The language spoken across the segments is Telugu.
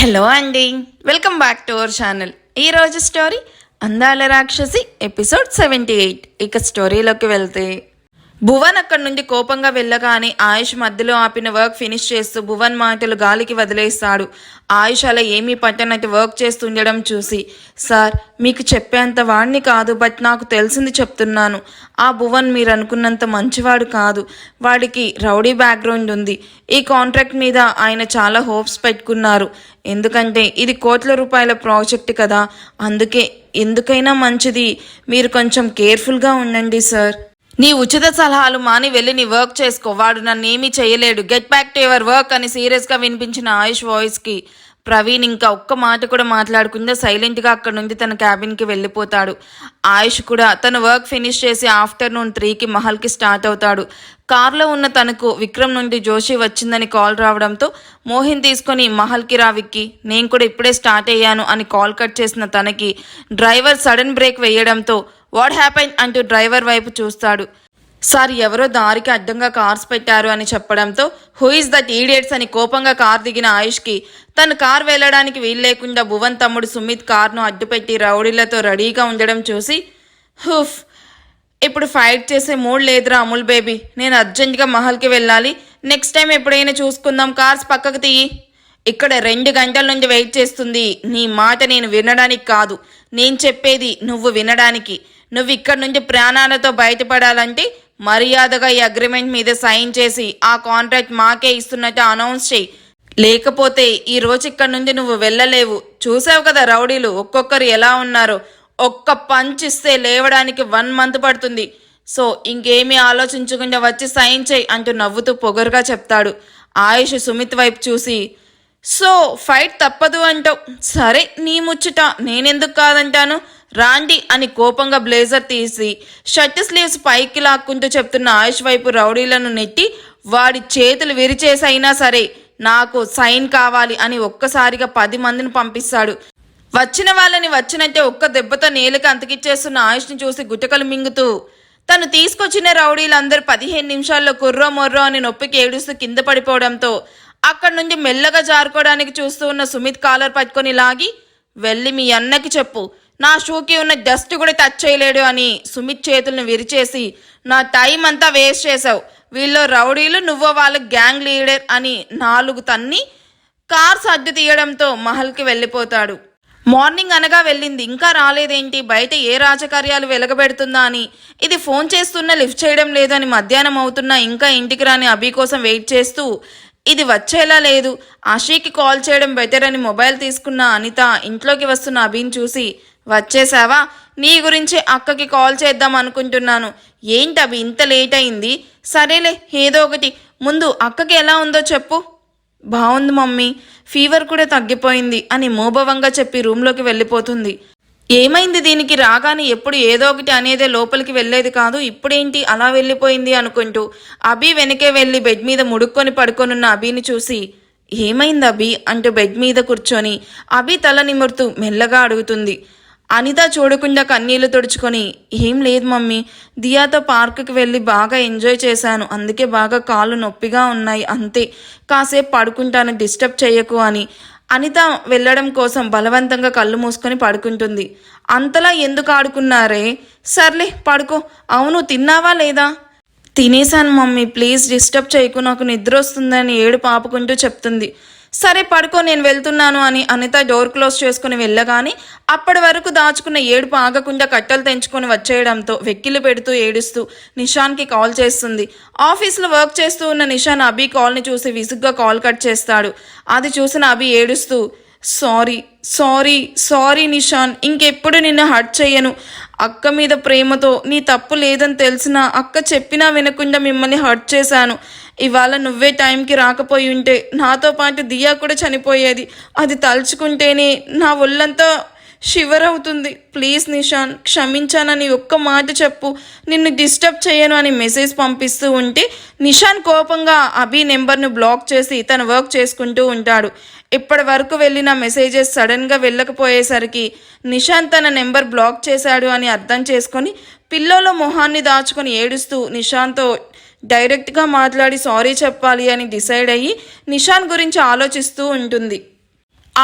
హలో అండి, welcome back to our channel. ఈరోజు స్టోరీ అందాల రాక్షసి ఎపిసోడ్ 78. ఇక స్టోరీలోకి వెళ్తే భువన్ అక్కడి నుండి కోపంగా వెళ్ళగానే ఆయుష్ మధ్యలో ఆపిన వర్క్ ఫినిష్ చేస్తూ భువన్ మాటలు గాలికి వదిలేస్తాడు. ఆయుష్ అలా ఏమీ పట్టనట్టు వర్క్ చేస్తుండడం చూసి, సార్ మీకు చెప్పేంత వాడిని కాదు, బట్ నాకు తెలిసింది చెప్తున్నాను. ఆ భువన్ మీరు అనుకున్నంత మంచివాడు కాదు. వాడికి రౌడీ బ్యాక్గ్రౌండ్ ఉంది. ఈ కాంట్రాక్ట్ మీద ఆయన చాలా హోప్స్ పెట్టుకున్నారు. ఎందుకంటే ఇది కోట్ల రూపాయల ప్రాజెక్ట్ కదా, అందుకే ఎందుకైనా మంచిది మీరు కొంచెం కేర్ఫుల్గా ఉండండి సార్. నీ ఉచిత సలహాలు మాని వెళ్ళి నీ వర్క్ చేసుకో. వాడు నన్నేమీ చేయలేడు. Get back to your work అని సీరియస్గా వినిపించిన ఆయుష్ వాయిస్కి ప్రవీణ్ ఇంకా ఒక్క మాట కూడా మాట్లాడకుండా సైలెంట్గా అక్కడ నుండి తన క్యాబిన్కి వెళ్ళిపోతాడు. ఆయుష్ కూడా తన వర్క్ ఫినిష్ చేసి ఆఫ్టర్నూన్ 3కి మహల్కి స్టార్ట్ అవుతాడు. కార్లో ఉన్న తనకు విక్రమ్ నుండి జోషి వచ్చిందని కాల్ రావడంతో మోహిన్ తీసుకొని మహల్కి రా విక్కీ, నేను కూడా ఇప్పుడే స్టార్ట్ అయ్యాను అని కాల్ కట్ చేసిన తనకి డ్రైవర్ సడన్ బ్రేక్ వేయడంతో వాట్ హ్యాపెన్ అంటూ డ్రైవర్ వైపు చూస్తాడు. సార్ ఎవరో దారికి అడ్డంగా కార్స్ పెట్టారు అని చెప్పడంతో హూ ఇస్ దట్ ఈడియట్స్ అని కోపంగా కార్ దిగిన ఆయుష్కి తన కార్ వెళ్ళడానికి వీలు లేకుండా భువన్ తమ్ముడు సుమిత్ కార్ను అడ్డుపెట్టి రౌడీలతో రెడీగా ఉండడం చూసి, హుఫ్ ఇప్పుడు ఫైట్ చేసే మూడ్ లేదురా అమూల్ బేబీ, నేను అర్జెంట్గా మహల్కి వెళ్ళాలి. నెక్స్ట్ టైం ఎప్పుడైనా చూసుకుందాం, కార్స్ పక్కకు తీయి. ఇక్కడ 2 గంటల నుండి వెయిట్ చేస్తుంది. నీ మాట నేను వినడానికి కాదు, నేను చెప్పేది నువ్వు వినడానికి. నువ్వు ఇక్కడ నుండి ప్రాణాలతో బయటపడాలంటే మర్యాదగా ఈ అగ్రిమెంట్ మీద సైన్ చేసి ఆ కాంట్రాక్ట్ మాకే ఇస్తున్నట్టు అనౌన్స్ చేయి. లేకపోతే ఈ రోజు ఇక్కడ నుండి నువ్వు వెళ్ళలేవు. చూసావు కదా రౌడీలు ఒక్కొక్కరు ఎలా ఉన్నారో. ఒక్క పంచ్ ఇస్తే లేవడానికి 1 మంత్ పడుతుంది. సో ఇంకేమీ ఆలోచించకుండా వచ్చి సైన్ చేయి అంటూ నవ్వుతూ పొగరుగా చెప్తాడు. ఆయుష్ సుమిత్ వైపు చూసి, సో ఫైట్ తప్పదు అంటావు, సరే నీ ముచ్చట, నేనెందుకు కాదంటాను, రాండి అని కోపంగా బ్లేజర్ తీసి షర్ట్ స్లీవ్స్ పైకి లాక్కుంటూ చెప్తున్న ఆయుష్ వైపు రౌడీలను నెట్టి వాడి చేతులు విరిచేసైనా సరే నాకు సైన్ కావాలి అని ఒక్కసారిగా 10 మందిని పంపిస్తాడు. వచ్చిన వాళ్ళని వచ్చినట్టే ఒక్క దెబ్బతో నేలకి అంతకిచ్చేస్తున్న ఆయుష్ని చూసి గుటకలు మింగుతూ తను తీసుకొచ్చిన రౌడీలందరూ 15 నిమిషాల్లో కుర్రో మొర్రో అని నొప్పికి ఏడుస్తూ కింద పడిపోవడంతో అక్కడి నుండి మెల్లగా జారుకోవడానికి చూస్తూ ఉన్న సుమిత్ కాలర్ పట్టుకొని లాగి, వెళ్ళి మీ అన్నకి చెప్పు నా షూకి ఉన్న డస్ట్ కూడా టచ్ చేయలేడు అని సుమిత్ చేతులను విరిచేసి, నా టైం అంతా వేస్ట్ చేసావు, వీళ్ళు రౌడీలు నువ్వు వాళ్ళ గ్యాంగ్ లీడర్ అని 4 తన్ని కార్ సర్దు తీయడంతో మహల్కి వెళ్ళిపోతాడు. మార్నింగ్ అనగా వెళ్ళింది, ఇంకా రాలేదేంటి, బయట ఏ రాజకార్యాలు వెలగబెడుతుందా అని ఇది ఫోన్ చేస్తున్నా లిఫ్ట్ చేయడం లేదు అని మధ్యాహ్నం అవుతున్నా ఇంకా ఇంటికి రాని అభి కోసం వెయిట్ చేస్తూ ఇది వచ్చేలా లేదు, ఆషీకి కాల్ చేయడం బెటర్ అని మొబైల్ తీసుకున్న అనిత ఇంట్లోకి వస్తున్న అభిని చూసి, వచ్చేసావా, నీ గురించి అక్కకి కాల్ చేద్దాం అనుకుంటున్నాను. ఏంటి అభి ఇంత లేట్ అయింది? సరేలే ఏదో ఒకటి, ముందు అక్కకి ఎలా ఉందో చెప్పు. బాగుంది మమ్మీ, ఫీవర్ కూడా తగ్గిపోయింది అని మూభవంగా చెప్పి రూమ్లోకి వెళ్ళిపోతుంది. ఏమైంది దీనికి, రాగానే ఎప్పుడు ఏదో ఒకటి అనేదే, లోపలికి వెళ్ళేది కాదు, ఇప్పుడేంటి అలా వెళ్ళిపోయింది అనుకుంటూ అభి వెనకే వెళ్ళి బెడ్ మీద ముడుక్కొని పడుకొనున్న అభిని చూసి, ఏమైంది అభి అంటూ బెడ్ మీద కూర్చొని అభి తల నిమురుతూ మెల్లగా అడుగుతుంది. అనిత చూడకుండా కన్నీళ్లు తుడుచుకొని, ఏం లేదు మమ్మీ, దియాతో పార్కుకి వెళ్ళి బాగా ఎంజాయ్ చేశాను, అందుకే బాగా కాళ్ళు నొప్పిగా ఉన్నాయి అంతే, కాసేపు పడుకుంటాను, డిస్టర్బ్ చేయకు అని అనిత వెళ్ళడం కోసం బలవంతంగా కళ్ళు మూసుకొని పడుకుంటుంది. అంతలా ఎందుకు ఆడుకున్నారే? సర్లే పడుకో. అవును తిన్నావా లేదా? తినేశాను మమ్మీ, ప్లీజ్ డిస్టర్బ్ చేయకు, నాకు నిద్ర వస్తుందని ఏడు పాపుకుంటూ చెప్తుంది. సరే పడుకో, నేను వెళ్తున్నాను అని అనిత డోర్ క్లోజ్ చేసుకుని వెళ్ళగానే అప్పటి వరకు దాచుకున్న ఏడుపు ఆగకుండా కట్టలు తెంచుకొని వచ్చేయడంతో వెక్కిలు పెడుతూ ఏడుస్తూ నిషాన్కి కాల్ చేస్తుంది. ఆఫీస్లో వర్క్ చేస్తూ ఉన్న నిషాన్ అభి కాల్ని చూసి విసుగ్గా కాల్ కట్ చేస్తాడు. అది చూసిన అభి ఏడుస్తూ, సారీ సారీ సారీ నిషాన్, ఇంకెప్పుడు నిన్ను హర్ట్ చెయ్యను. అక్క మీద ప్రేమతో నీ తప్పు లేదని తెలిసినా అక్క చెప్పినా వినకుండా మిమ్మల్ని హర్ట్ చేశాను. ఇవాళ నువ్వే టైంకి రాకపోయి ఉంటే నాతో పాటు దియా కూడా చనిపోయేది. అది తలుచుకుంటేనే నా ఒళ్ళంతా షివర్ అవుతుంది. ప్లీజ్ నిషాన్, క్షమించానని ఒక్క మాట చెప్పు, నిన్ను డిస్టర్బ్ చేయను అని మెసేజ్ పంపిస్తూ ఉంటే నిషాన్ కోపంగా అభి నెంబర్ను బ్లాక్ చేసి తన వర్క్ చేసుకుంటూ ఉంటాడు. ఇప్పటి వరకు వెళ్ళిన మెసేజెస్ సడన్గా వెళ్ళకపోయేసరికి నిషాన్ తన నెంబర్ బ్లాక్ చేశాడు అని అర్థం చేసుకొని పిల్లోలో మొహాన్ని దాచుకొని ఏడుస్తూ నిషాన్తో డైరెక్ట్గా మాట్లాడి సారీ చెప్పాలి అని డిసైడ్ అయ్యి నిషాన్ గురించి ఆలోచిస్తూ ఉంటుంది.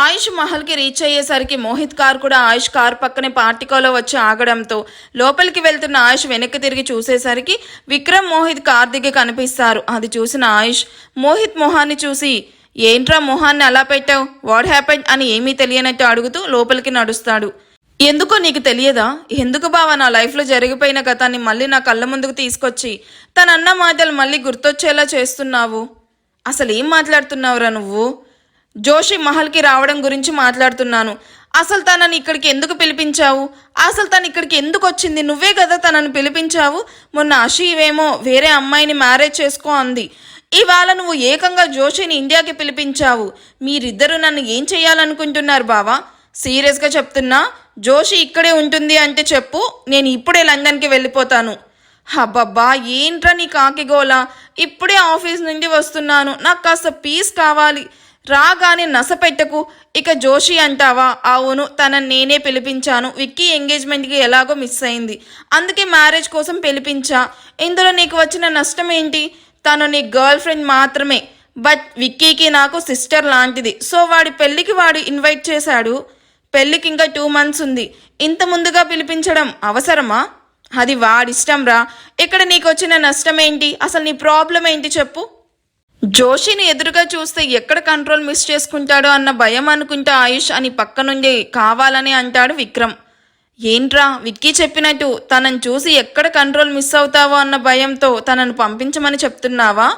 ఆయుష్ మహల్కి రీచ్ అయ్యేసరికి మోహిత్ కార్ కూడా ఆయుష్ కార్ పక్కనే పార్టికోలో వచ్చి ఆగడంతో లోపలికి వెళ్తున్న ఆయుష్ వెనక్కి తిరిగి చూసేసరికి విక్రమ్ మోహిత్ కార్ దిగి కనిపిస్తారు. అది చూసిన ఆయుష్ మోహిత్ మొహాన్ని చూసి ఏంట్రా మొహాన్ని అలా పెట్టావు, వాట్ హ్యాపెండ్ అని ఏమీ తెలియనట్టు అడుగుతూ లోపలికి నడుస్తాడు. ఎందుకో నీకు తెలియదా? ఎందుకు బావా నా లైఫ్లో జరిగిపోయిన గతాన్ని మళ్ళీ నా కళ్ళ ముందుకు తీసుకొచ్చి తనన్న మాటలు మళ్ళీ గుర్తొచ్చేలా చేస్తున్నావు? అసలు ఏం మాట్లాడుతున్నావురా నువ్వు? జోషి మహల్కి రావడం గురించి మాట్లాడుతున్నాను. అసలు తనని ఇక్కడికి ఎందుకు పిలిపించావు? అసలు తను ఇక్కడికి ఎందుకు వచ్చింది? నువ్వే కదా తనని పిలిపించావు. మొన్న అషీవేమో వేరే అమ్మాయిని మ్యారేజ్ చేసుకో అంది. ఇవాళ నువ్వు ఏకంగా జోషిని ఇండియాకి పిలిపించావు. మీరిద్దరూ నన్ను ఏం చెయ్యాలనుకుంటున్నారు బావా? సీరియస్గా చెప్తున్నా, జోషి ఇక్కడే ఉంటుంది అంటే చెప్పు, నేను ఇప్పుడే లండన్కి వెళ్ళిపోతాను. అబ్బబ్బా ఏంట్రా నీ కాకిగోల? ఇప్పుడే ఆఫీస్ నుండి వస్తున్నాను, నాకు కాస్త పీస్ కావాలి. రాగానే నసపెట్టకు. ఇక జోషి అంటావా? అవును, తనని నేనే పిలిపించాను. విక్కీ ఎంగేజ్మెంట్కి ఎలాగో మిస్ అయింది, అందుకే మ్యారేజ్ కోసం పిలిపించా. ఇందులో నీకు వచ్చిన నష్టం ఏంటి? తను నీ గర్ల్ ఫ్రెండ్ మాత్రమే, బట్ విక్కీకి నాకు సిస్టర్ లాంటిది. సో వాడి పెళ్ళికి వాడు ఇన్వైట్ చేశాడు. పెళ్ళికి ఇంకా 2 months ఉంది. ఇంత ముందుగా పిలిపించడం అవసరమా? అది వాడిష్టం రా. ఇక్కడ నీకు వచ్చిన నష్టం ఏంటి? అసలు నీ ప్రాబ్లం ఏంటి చెప్పు. జోషిని ఎదురుగా చూస్తే ఎక్కడ కంట్రోల్ మిస్ చేసుకుంటాడో అన్న భయం అనుకుంటా ఆయుష్ అని పక్క నుండి కావాలని అంటాడు విక్రమ్. ఏంట్రా విక్కీ చెప్పినట్టు తనని చూసి ఎక్కడ కంట్రోల్ మిస్ అవుతావో అన్న భయంతో తనను పంపించమని చెప్తున్నావా?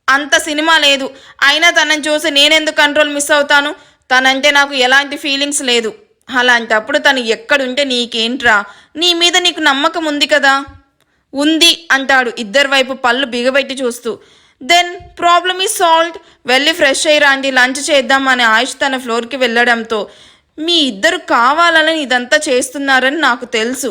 అంత సినిమా లేదు. అయినా తనని చూసి నేనెందుకు కంట్రోల్ మిస్ అవుతాను? తనంటే నాకు ఎలాంటి ఫీలింగ్స్ లేదు. అలాంటప్పుడు తను ఎక్కడుంటే నీకేంట్రా? నీ మీద నీకు నమ్మకం ఉంది కదా? ఉంది అంటాడు ఇద్దరి వైపు పళ్ళు బిగబెట్టి చూస్తూ. Then problem is solved. వెళ్ళి ఫ్రెష్ అయ్యి రాండి, లంచ్ చేద్దాం అని ఆయుష్ తన ఫ్లోర్కి వెళ్ళడంతో మీ ఇద్దరు కావాలని ఇదంతా చేస్తున్నారని నాకు తెలుసు.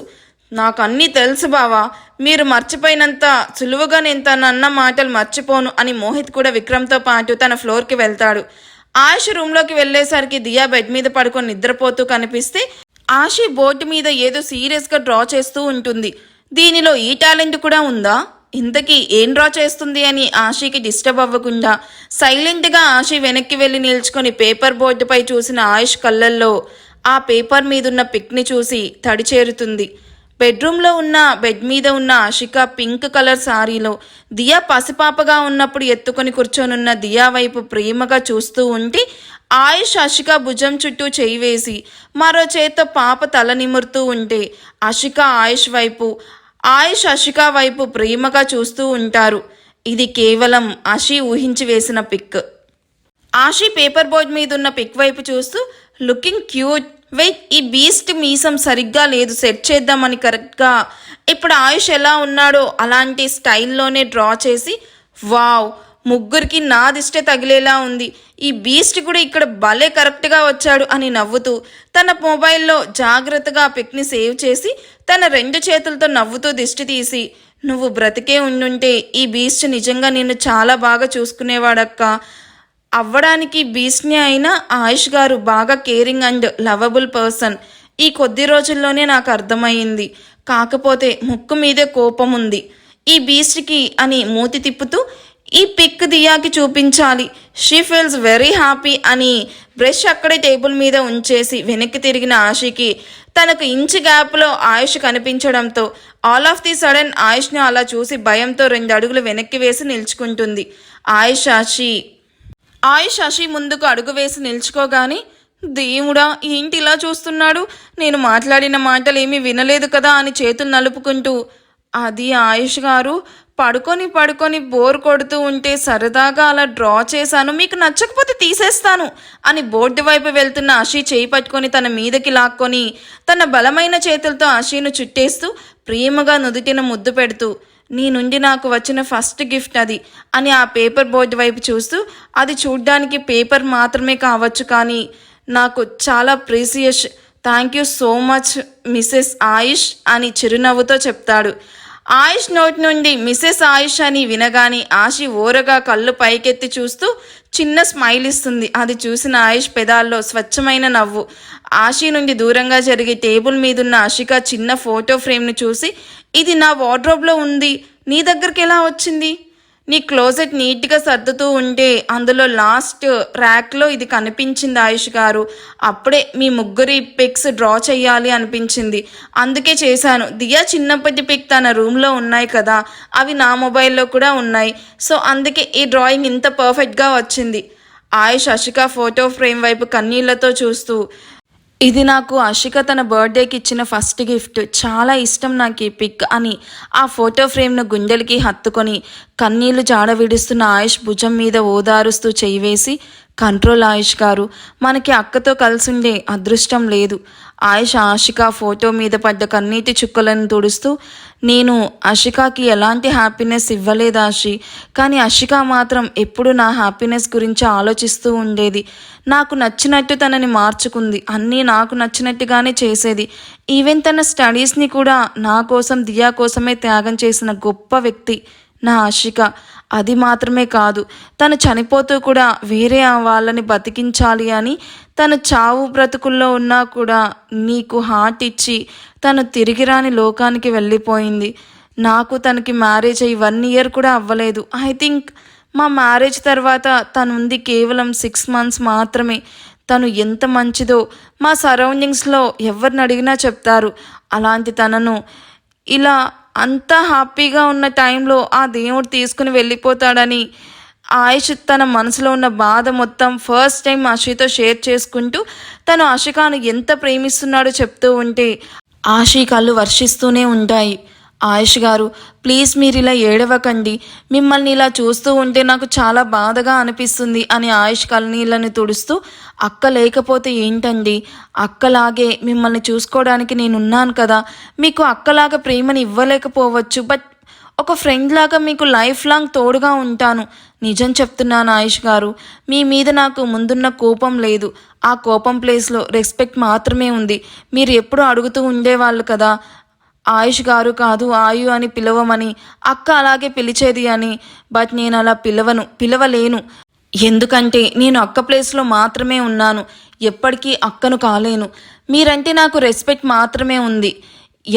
నాకు అన్నీ తెలుసు బావా. మీరు మర్చిపోయినంత సులువుగా నేను తన అన్న మాటలు మర్చిపోను అని మోహిత్ కూడా విక్రమ్తో పాటు తన ఫ్లోర్కి వెళ్తాడు. ఆయుష్ రూమ్లోకి వెళ్ళేసరికి దియా బెడ్ మీద పడుకొని నిద్రపోతూ కనిపిస్తే ఆషి బోర్డు మీద ఏదో సీరియస్గా డ్రా చేస్తూ ఉంటుంది. దీనిలో ఈ టాలెంట్ కూడా ఉందా? ఇంతకీ ఏం డ్రా చేస్తుంది అని ఆషికి డిస్టర్బ్ అవ్వకుండా సైలెంట్గా ఆషి వెనక్కి వెళ్ళి నిల్చుకొని పేపర్ బోర్డుపై చూసిన ఆయుష్ కళ్ళల్లో ఆ పేపర్ మీదున్న పిక్ని చూసి తడి చేరుతుంది. బెడ్రూమ్లో ఉన్న బెడ్ మీద ఉన్న ఆషిక పింక్ కలర్ సారీలో దియా పసిపాపగా ఉన్నప్పుడు ఎత్తుకొని కూర్చొనున్న దియా వైపు ప్రేమగా చూస్తూ ఉంటే ఆయుష్ ఆషిక భుజం చుట్టూ చేయి వేసి మరో చేత్తో పాప తల నిమురుతూ ఉంటే ఆషిక ఆయుష్ వైపు, ఆయుష్ ఆషిక వైపు ప్రేమగా చూస్తూ ఉంటారు. ఇది కేవలం ఆషి ఊహించి వేసిన పిక్. ఆషి పేపర్ బోర్డ్ మీద ఉన్న పిక్ వైపు చూస్తూ లుకింగ్ క్యూట్. వెయిట్, ఈ బీస్ట్ మీసం సరిగ్గా లేదు, సెట్ చేద్దామని కరెక్ట్గా ఇప్పుడు ఆయుష్ ఎలా ఉన్నాడో అలాంటి స్టైల్లోనే డ్రా చేసి వావ్ ముగ్గురికి నా దిష్టే తగిలేలా ఉంది, ఈ బీస్ట్ కూడా ఇక్కడ భలే కరెక్ట్గా వచ్చాడు అని నవ్వుతూ తన మొబైల్లో జాగ్రత్తగా ఆ పిక్ని సేవ్ చేసి తన 2 చేతులతో నవ్వుతూ దిష్టి తీసి నువ్వు బ్రతికే ఉండుంటే ఈ బీస్ట్ నిజంగా నిన్ను చాలా బాగా చూసుకునేవాడక్క. అవ్వడానికి బీస్ట్ని అయినా ఆయుష్ గారు బాగా కేరింగ్ అండ్ లవబుల్ పర్సన్. ఈ కొద్ది రోజుల్లోనే నాకు అర్థమైంది. కాకపోతే ముక్కు మీదే కోపం ఉంది ఈ బీస్ట్కి అని మూతి తిప్పుతూ ఈ పిక్ దియాకి చూపించాలి. షీ ఫీల్స్ వెరీ హ్యాపీ అని బ్రష్ అక్కడే టేబుల్ మీద ఉంచేసి వెనక్కి తిరిగిన ఆషికి తనకు ఇంచు గ్యాప్లో ఆయుష్ కనిపించడంతో ఆల్ ఆఫ్ ది సడన్ ఆయుష్ని అలా చూసి భయంతో 2 అడుగులు వెనక్కి వేసి నిల్చుకుంటుంది. ఆయుష్ ఆషి ముందుకు అడుగు వేసి నిల్చుకోగానే దేవుడా ఏంటి ఇలా చూస్తున్నాడు, నేను మాట్లాడిన మాటలు ఏమీ వినలేదు కదా అని చేతులు నలుపుకుంటూ అది ఆయుష్ గారు పడుకొని బోర్ కొడుతూ ఉంటే సరదాగా అలా డ్రా చేశాను, మీకు నచ్చకపోతే తీసేస్తాను అని బోర్డు వైపు వెళ్తున్న ఆషి చేయి పట్టుకొని తన మీదకి లాక్కొని తన బలమైన చేతులతో ఆషిను చుట్టేస్తూ ప్రేమగా నుదుటిన ముద్దు పెడుతూ నీ నుండి నాకు వచ్చిన ఫస్ట్ గిఫ్ట్ అది అని ఆ పేపర్ బోర్డు వైపు చూస్తూ అది చూడ్డానికి పేపర్ మాత్రమే కావచ్చు కానీ నాకు చాలా precious, thank you so much Mrs Ayush అని చిరునవ్వుతో చెప్తాడు. ఆయుష్ నోటి నుండి మిసెస్ ఆయుష్ అని వినగానే ఆషి ఓరగా కళ్ళు పైకెత్తి చూస్తూ చిన్న స్మైల్ ఇస్తుంది. అది చూసిన ఆయుష్ పెదాల్లో స్వచ్ఛమైన నవ్వు. ఆషి నుండి దూరంగా జరిగి టేబుల్ మీదున్న ఆషిక చిన్న ఫోటో ఫ్రేమ్ని చూసి ఇది నా వార్డ్రోబ్లో ఉంది, నీ దగ్గరికి ఎలా వచ్చింది? నీ క్లోజెట్ నీట్గా సర్దుతూ ఉంటే అందులో లాస్ట్ ర్యాక్లో ఇది కనిపించింది ఆయుష్ గారు. అప్పుడే మీ ముగ్గురి పిక్స్ డ్రా చేయాలి అనిపించింది, అందుకే చేశాను. దియా చిన్నప్పటి పిక్ తన రూమ్లో ఉన్నాయి కదా, అవి నా మొబైల్లో కూడా ఉన్నాయి. సో అందుకే ఈ డ్రాయింగ్ ఇంత పర్ఫెక్ట్గా వచ్చింది. ఆయుష్ అషిక ఫోటో ఫ్రేమ్ వైపు కన్నీళ్లతో చూస్తూ, ఇది నాకు అషిక తన బర్త్డేకి ఇచ్చిన ఫస్ట్ గిఫ్ట్, చాలా ఇష్టం నాకు ఈ పిక్ అని ఆ ఫోటో ఫ్రేమ్ను గుండెలకి హత్తుకొని కన్నీళ్లు జాడ విడుస్తున్న ఆయుష్ భుజం మీద ఓదారుస్తూ చెయ్యి వేసి, కంట్రోల్ ఆయుష్ గారు, మనకి అక్కతో కలిసి ఉండే అదృష్టం లేదు. ఆయుష్ ఆషిక ఫోటో మీద పడ్డ కన్నీటి చుక్కలను తుడుస్తూ, నేను అషికాకి ఎలాంటి హ్యాపీనెస్ ఇవ్వలేదు ఆషి, కానీ అషిక మాత్రం ఎప్పుడు నా హ్యాపీనెస్ గురించి ఆలోచిస్తూ ఉండేది. నాకు నచ్చినట్టు తనని మార్చుకుంది, అన్నీ నాకు నచ్చినట్టుగానే చేసేది. ఈవెన్ తన స్టడీస్ని కూడా నా కోసం దియా కోసమే త్యాగం చేసిన గొప్ప వ్యక్తి నా అషిక. అది మాత్రమే కాదు, తను చనిపోతూ కూడా వేరే వాళ్ళని బతికించాలి అని తను చావు బ్రతుకుల్లో ఉన్నా కూడా నీకు హార్ట్ ఇచ్చి తను తిరిగి రాని లోకానికి వెళ్ళిపోయింది. నాకు తనకి మ్యారేజ్ అయ్యి 1 year కూడా అవ్వలేదు. ఐ థింక్ మా మ్యారేజ్ తర్వాత తనుంది కేవలం 6 months మాత్రమే. తను ఎంత మంచిదో మా సరౌండింగ్స్లో ఎవరిని అడిగినా చెప్తారు. అలాంటి తనను ఇలా అంత హ్యాపీగా ఉన్న టైంలో ఆ దేవుడు తీసుకుని వెళ్ళిపోతాడని ఆయుష్ తన మనసులో ఉన్న బాధ మొత్తం ఫస్ట్ టైం ఆషితో షేర్ చేసుకుంటూ తను ఆషికాను ఎంత ప్రేమిస్తున్నాడో చెప్తూ ఉంటే ఆషి కళ్ళు వర్షిస్తూనే ఉంటాయి. ఆయుష్ గారు, ప్లీజ్ మీరు ఇలా ఏడవకండి, మిమ్మల్ని ఇలా చూస్తూ ఉంటే నాకు చాలా బాధగా అనిపిస్తుంది అని ఆయుష్ కళ్ళనీళ్ళని తుడుస్తూ, అక్క లేకపోతే ఏంటండి, అక్కలాగే మిమ్మల్ని చూసుకోవడానికి నేనున్నాను కదా. మీకు అక్కలాగా ప్రేమని ఇవ్వలేకపోవచ్చు, బట్ ఒక ఫ్రెండ్ లాగా మీకు లైఫ్ లాంగ్ తోడుగా ఉంటాను. నిజం చెప్తున్నాను ఆయుష్ గారు, మీ మీద నాకు ముందున్న కోపం లేదు. ఆ కోపం ప్లేస్లో రెస్పెక్ట్ మాత్రమే ఉంది. మీరు ఎప్పుడూ అడుగుతూ ఉండేవాళ్ళు కదా, ఆయుష్ గారు కాదు ఆయు అని పిలవమని, అక్క అలాగే పిలిచేది అని. బట్ నేను అలా పిలవలేను, ఎందుకంటే నేను అక్క ప్లేస్లో మాత్రమే ఉన్నాను, ఎప్పటికీ అక్కను కాలేను. మీరంటే నాకు రెస్పెక్ట్ మాత్రమే ఉంది,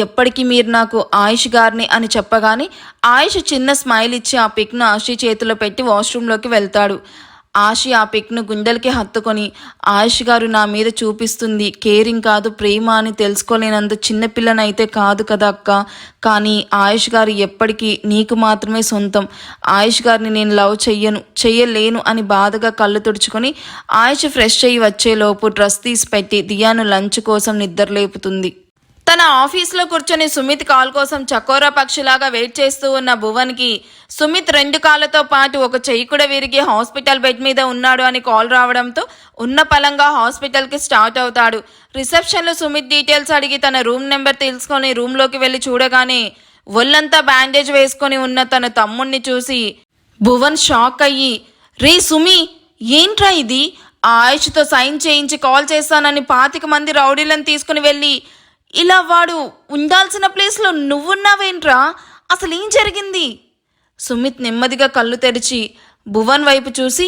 ఎప్పటికీ మీరు నాకు ఆయుష్ గారిని అని చెప్పగానే ఆయుష్ చిన్న స్మైల్ ఇచ్చి ఆ పిక్ను ఆషి చేతిలో పెట్టి వాష్రూమ్లోకి వెళ్తాడు. ఆషి ఆ పిక్ను గుండెలకి హత్తుకొని, ఆయుష్ గారు నా మీద చూపిస్తుంది కేరింగ్ కాదు ప్రేమ అని తెలుసుకోలేనంత చిన్నపిల్లనైతే కాదు కదా అక్క, కానీ ఆయుష్ గారు ఎప్పటికీ నీకు మాత్రమే సొంతం. ఆయుష్ గారిని నేను లవ్ చెయ్యలేను అని బాధగా కళ్ళు తుడుచుకొని ఆయుష్ ఫ్రెష్ అయ్యి వచ్చేలోపు డ్రెస్ తీసి పెట్టి దియాను లంచ్ కోసం నిద్రలేపుతుంది. తన ఆఫీస్లో కూర్చొని సుమిత్ కాల్ కోసం చకోరా పక్షిలాగా వెయిట్ చేస్తూ ఉన్న భువన్కి సుమిత్ 2 కాళ్ళతో పాటు ఒక చెయ్యి కూడా విరిగి హాస్పిటల్ బెడ్ మీద ఉన్నాడు అని కాల్ రావడంతో ఉన్న పలంగా హాస్పిటల్కి స్టార్ట్ అవుతాడు. రిసెప్షన్లో సుమిత్ డీటెయిల్స్ అడిగి తన రూమ్ నెంబర్ తెలుసుకొని రూమ్లోకి వెళ్ళి చూడగానే ఒళ్ళంతా బ్యాండేజ్ వేసుకొని ఉన్న తన తమ్ముణ్ణి చూసి భువన్ షాక్ అయ్యి, రే సుమి, ఏంట్రా ఇది, ఆయుష్తో సైన్ చేయించి కాల్ చేస్తానని 25 మంది రౌడీలను తీసుకుని వెళ్ళి ఇలా వాడు ఉండాల్సిన ప్లేస్లో నువ్వున్నావేంట్రా, అసలు ఏం జరిగింది? సుమిత్ నెమ్మదిగా కళ్ళు తెరిచి భువన్ వైపు చూసి,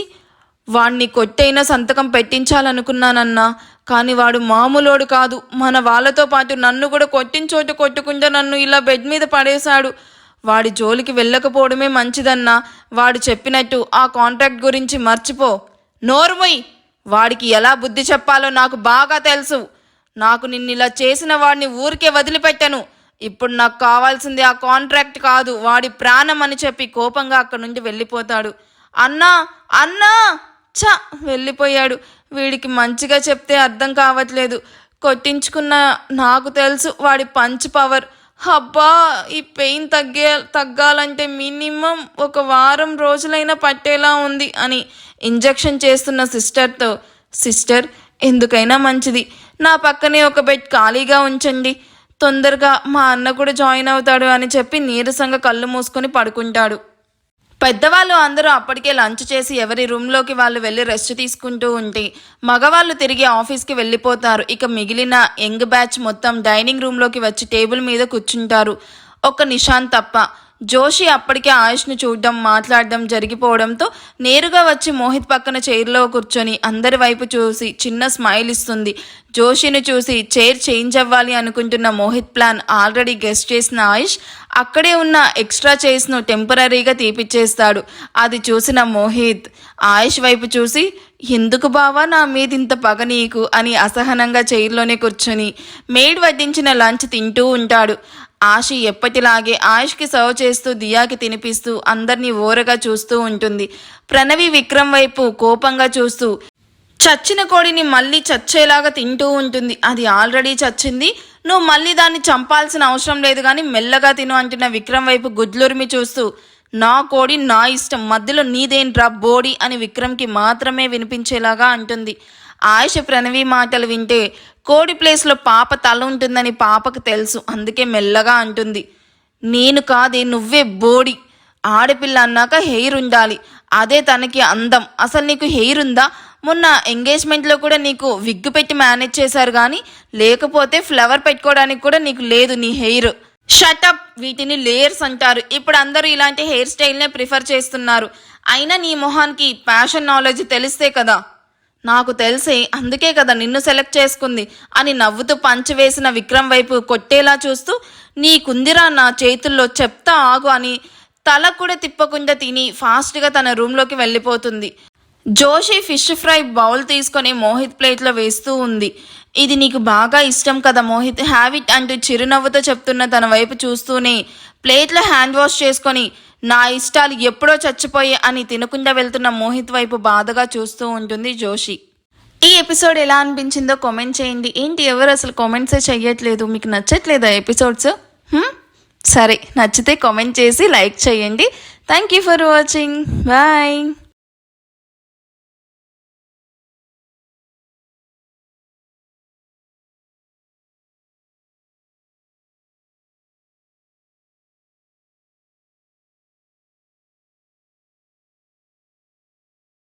వాడిని కొట్టైనా సంతకం పెట్టించాలనుకున్నానన్నా, కానీ వాడు మామూలోడు కాదు, మన వాళ్ళతో పాటు నన్ను కూడా కొట్టిన చోటు కొట్టుకుంటే నన్ను ఇలా బెడ్ మీద పడేశాడు. వాడి జోలికి వెళ్ళకపోవడమే మంచిదన్నా. వాడు చెప్పినట్టు ఆ కాంట్రాక్ట్ గురించి మర్చిపో. నోరుమొయ్, వాడికి ఎలా బుద్ధి చెప్పాలో నాకు బాగా తెలుసు. నాకు నిన్నిలా చేసిన వాడిని ఊరికే వదిలిపెట్టను. ఇప్పుడు నాకు కావాల్సింది ఆ కాంట్రాక్ట్ కాదు, వాడి ప్రాణం అని చెప్పి కోపంగా అక్కడి నుండి వెళ్ళిపోతాడు. అన్నా అన్నా చ వెళ్ళిపోయాడు. వీడికి మంచిగా చెప్తే అర్థం కావట్లేదు. కొట్టించుకున్న నాకు తెలుసు వాడి పంచ్ పవర్. అబ్బా, ఈ పెయిన్ తగ్గాలంటే మినిమం 1 వారం రోజులైనా పట్టేలా ఉంది అని ఇంజెక్షన్ చేస్తున్న సిస్టర్తో, సిస్టర్ ఎందుకైనా మంచిది నా పక్కనే ఒక బెడ్ ఖాళీగా ఉంచండి, తొందరగా మా అన్న కూడా జాయిన్ అవుతాడు అని చెప్పి నీరసంగా కళ్ళు మూసుకొని పడుకుంటాడు. పెద్దవాళ్ళు అందరూ అప్పటికే లంచ్ చేసి ఎవరి రూమ్లోకి వాళ్ళు వెళ్ళి రెస్ట్ తీసుకుంటూ ఉంటే మగవాళ్ళు తిరిగి ఆఫీస్కి వెళ్ళిపోతారు. ఇక మిగిలిన యంగ్ బ్యాచ్ మొత్తం డైనింగ్ రూమ్లోకి వచ్చి టేబుల్ మీద కూర్చుంటారు. ఒక నిషాంత్ తప్ప. జోషి అప్పటికే ఆయుష్ను చూడడం మాట్లాడడం జరిగిపోవడంతో నేరుగా వచ్చి మోహిత్ పక్కన చైర్లో కూర్చొని అందరి వైపు చూసి చిన్న స్మైల్ ఇస్తుంది. జోషిని చూసి చైర్ చేంజ్ అవ్వాలి అనుకుంటున్న మోహిత్ ప్లాన్ ఆల్రెడీ గెస్ట్ చేసిన ఆయుష్ అక్కడే ఉన్న ఎక్స్ట్రా చైర్స్ను టెంపరీగా తీపిచ్చేస్తాడు. అది చూసిన మోహిత్ ఆయుష్ వైపు చూసి ఎందుకు బావా నా మీద ఇంత పగ నీకు అని అసహనంగా చైర్లోనే కూర్చొని మేడ్ వడ్డించిన లంచ్ తింటూ ఉంటాడు. ఆశి ఎప్పటిలాగే ఆయుష్కి సర్వ్ చేస్తూ దియాకి తినిపిస్తూ అందరినీ ఓరగా చూస్తూ ఉంటుంది. ప్రణవి విక్రమ్ వైపు కోపంగా చూస్తూ చచ్చిన కోడిని మళ్ళీ చచ్చేలాగా తింటూ ఉంటుంది. అది ఆల్రెడీ చచ్చింది, నువ్వు మళ్ళీ దాన్ని చంపాల్సిన అవసరం లేదు కానీ మెల్లగా తిను అంటున్న విక్రమ్ వైపు గుడ్లురిమి చూస్తూ నా కోడి నా ఇష్టం, మధ్యలో నీదేంట్రా బోడి అని విక్రమ్కి మాత్రమే వినిపించేలాగా అంటుంది. ఆయుష ప్రణవి మాటలు వింటే కోడి ప్లేస్లో పాప తల ఉంటుందని పాపకు తెలుసు, అందుకే మెల్లగా అంటుంది నేను కాదే నువ్వే బోడి, ఆడపిల్ల అన్నాక హెయిర్ ఉండాలి, అదే తనకి అందం. అసలు నీకు హెయిర్ ఉందా? మొన్న ఎంగేజ్మెంట్లో కూడా నీకు విగ్ పెట్టి మేనేజ్ చేశారు కానీ లేకపోతే ఫ్లవర్ పెట్టుకోవడానికి కూడా నీకు లేదు నీ హెయిర్. షటప్, వీటిని లేయర్స్ అంటారు. ఇప్పుడు అందరూ ఇలాంటి హెయిర్ స్టైల్నే ప్రిఫర్ చేస్తున్నారు. అయినా నీ మొహానికి ఫ్యాషన్ నాలెడ్జ్ తెలిస్తే కదా. నాకు తెలిసే అందుకే కదా నిన్ను సెలెక్ట్ చేసుకుంది అని నవ్వుతూ పంచి వేసిన విక్రమ్ వైపు కొట్టేలా చూస్తూ నీకుందిరా నా చేతుల్లో చెప్తా ఆగు అని తల కూడా తిప్పకుండా తిని ఫాస్ట్గా తన రూమ్లోకి వెళ్ళిపోతుంది. జోషి ఫిష్ ఫ్రై బౌల్ తీసుకొని మోహిత్ ప్లేట్లో వేస్తూ ఉంది. ఇది నీకు బాగా ఇష్టం కదా మోహిత్, హ్యావ్ ఇట్ అంటూ చిరునవ్వుతో చెప్తున్న తన వైపు చూస్తూనే ప్లేట్లో హ్యాండ్ వాష్ చేసుకొని నా ఇష్టాలు ఎప్పుడో చచ్చిపోయే అని తినకుండా వెళ్తున్న మోహిత్ వైపు బాధగా చూస్తూ ఉంటుంది జోషి. ఈ ఎపిసోడ్ ఎలా అనిపించిందో కామెంట్ చేయండి. ఏంటి ఎవరు అసలు కామెంట్సే చెయ్యట్లేదు, మీకు నచ్చట్లేదా ఎపిసోడ్స్? సరే, నచ్చితే కామెంట్ చేసి లైక్ చేయండి. Thank you for watching, bye.